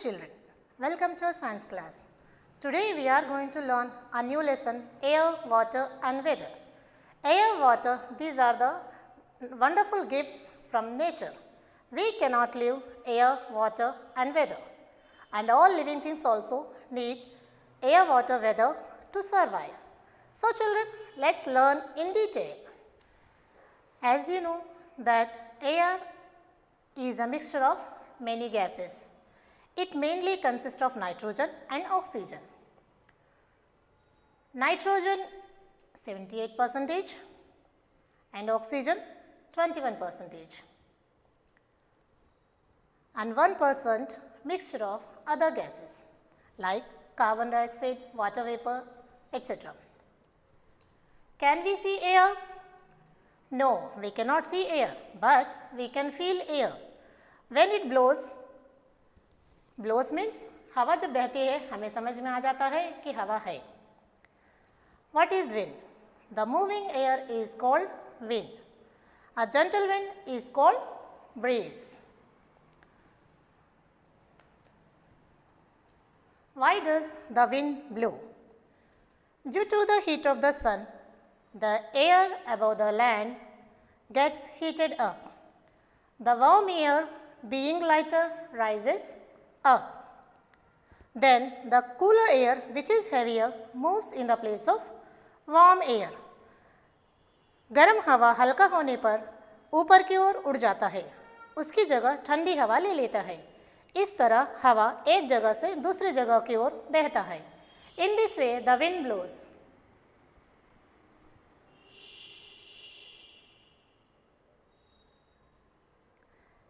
children, welcome to our science class. Today we are going to learn a new lesson, air, water and weather. Air, water, these are the wonderful gifts from nature. We cannot live air, water and weather, and all living things also need air, water, weather to survive. So children, let's learn in detail. As you know that air is a mixture of many gases. It mainly consists of nitrogen and oxygen. Nitrogen 78% and oxygen 21%, and 1% mixture of other gases like carbon dioxide, water vapor, etc. Can we see air? No, we cannot see air, but we can feel air. When it blows, blows means हवा जब बहती है हमें समझ में आ जाता है कि हवा है. What is wind? The moving air is called wind. A gentle wind is called breeze. Why does the wind blow? Due to the heat of the sun, the air above the land gets heated up. The warm air, being lighter, rises up. Then the cooler air, which is heavier, moves in the place of warm air. गर्म हवा हल्का होने पर ऊपर की ओर उड़ जाता है, उसकी जगह ठंडी हवा ले लेता है. इस तरह हवा एक जगह से दूसरी जगह की ओर बहता है. In this way the wind blows.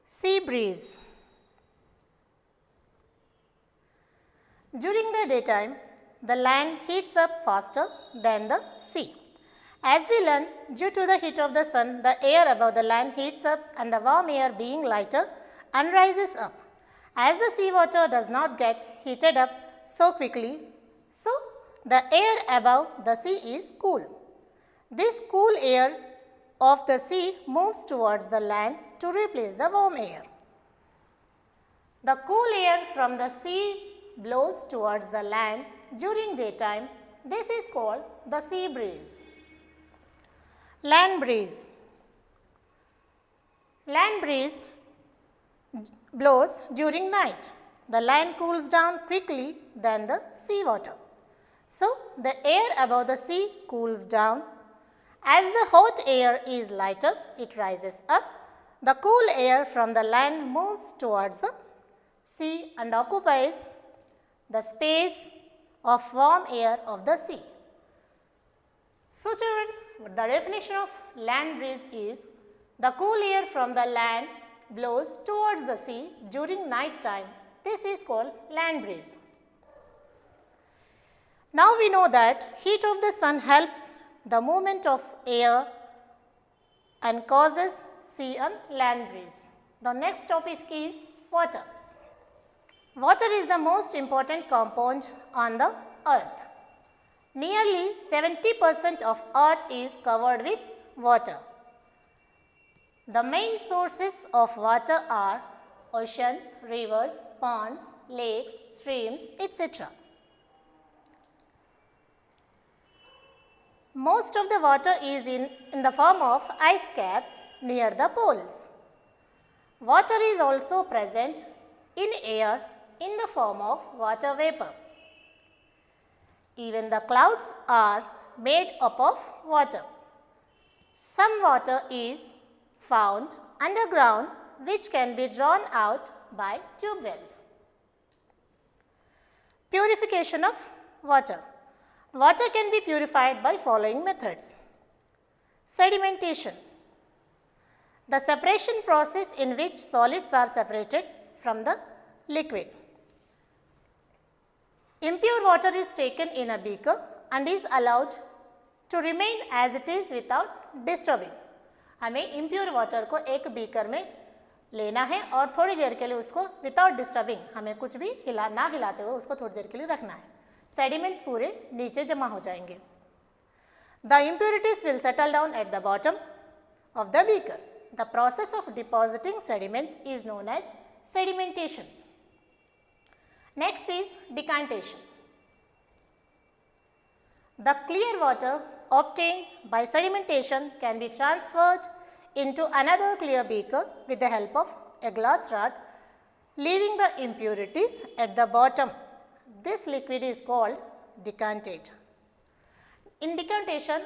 Sea breeze. During the daytime, the land heats up faster than the sea. As we learn, due to the heat of the sun, the air above the land heats up and the warm air being lighter and rises up. As the sea water does not get heated up so quickly, so the air above the sea is cool. This cool air of the sea moves towards the land to replace the warm air. The cool air from the sea blows towards the land during daytime. This is called the sea breeze. Land breeze. Land breeze blows during night. The land cools down quickly than the sea water. So, the air above the sea cools down. As the hot air is lighter, it rises up. The cool air from the land moves towards the sea and occupies the space of warm air of the sea. So children, the definition of land breeze is the cool air from the land blows towards the sea during night time. This is called land breeze. Now we know that heat of the sun helps the movement of air and causes sea and land breeze. The next topic is water. Water is the most important compound on the earth. Nearly 70% of earth is covered with water. The main sources of water are oceans, rivers, ponds, lakes, streams, etc. Most of the water is in the form of ice caps near the poles. Water is also present in air in the form of water vapor. Even the clouds are made up of water. Some water is found underground which can be drawn out by tube wells. Purification of water. Water can be purified by following methods. Sedimentation. The separation process in which solids are separated from the liquid. Impure water is taken in a beaker and is allowed to remain as it is without disturbing. हमें impure water को एक beaker में लेना है और थोड़ी देर के लिए उसको without disturbing, हमें कुछ भी ना हिलाते हुए उसको थोड़ी देर के लिए रखना है. Sediments पूरे नीचे जमा हो जाएंगे. The impurities will settle down at the bottom of the beaker. The process of depositing sediments is known as sedimentation. Next is decantation. The clear water obtained by sedimentation can be transferred into another clear beaker with the help of a glass rod, leaving the impurities at the bottom. This liquid is called decantate. In decantation,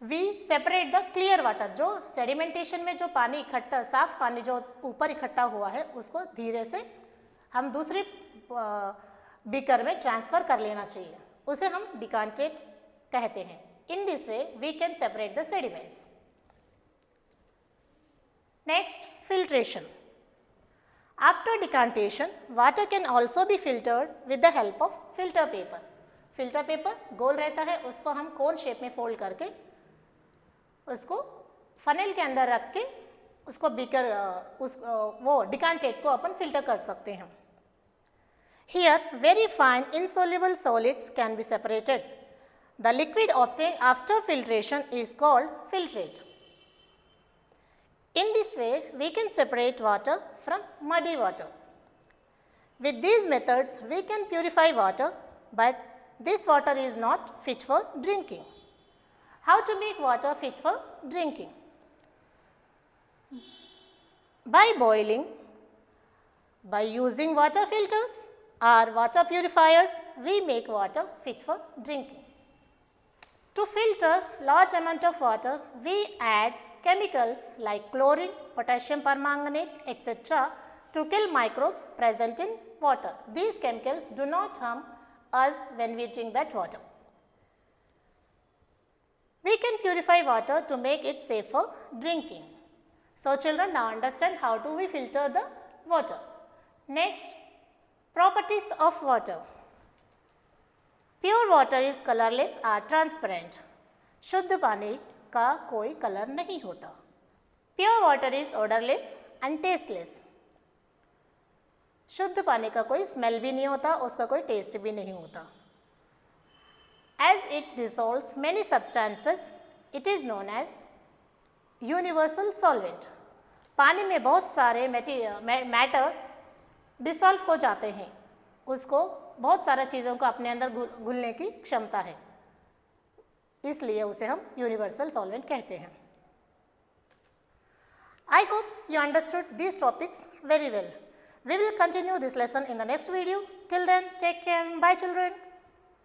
we separate the clear water. जो sedimentation में जो पानी इकट्ठा, साफ पानी जो ऊपर इकट्ठा हुआ है, उसको धीरे से हम दूसरे बीकर में ट्रांसफर कर लेना चाहिए, उसे हम decantate कहते हैं. In this way, we can separate the sediments. Next, filtration. After decantation, water can also be filtered with the help of filter paper. Filter paper गोल रहता है, उसको हम कोन शेप में फोल्ड करके उसको फनेल के अंदर रख के उसको बीकर वो डिकांटेट को अपन फिल्टर कर सकते हैं. Here, very fine insoluble solids can be separated. The liquid obtained after filtration is called filtrate. In this way, we can separate water from muddy water. With these methods, we can purify water, but this water is not fit for drinking. How to make water fit for drinking? By boiling, by using water filters or water purifiers, we make water fit for drinking. To filter large amount of water, we add chemicals like chlorine, potassium permanganate, etc. to kill microbes present in water. These chemicals do not harm us when we drink that water. We can purify water to make it safe for drinking. So children, now understand how do we filter the water. Next, properties of water. Pure water is colorless or transparent. शुद्ध पानी का कोई colour नहीं होता. Pure water is odorless and tasteless. शुद्ध पानी का कोई स्मेल भी नहीं होता, उसका कोई टेस्ट भी नहीं होता. As it dissolves many substances, it is known as universal solvent. पानी में बहुत सारे मैटर डिसॉल्व हो जाते हैं, उसको बहुत सारा चीज़ों को अपने अंदर घुलने की क्षमता है, इसलिए उसे हम यूनिवर्सल सॉल्वेंट कहते हैं. I hope you understood these topics very well. We will continue this lesson in the next video. Till then, take care. Bye children.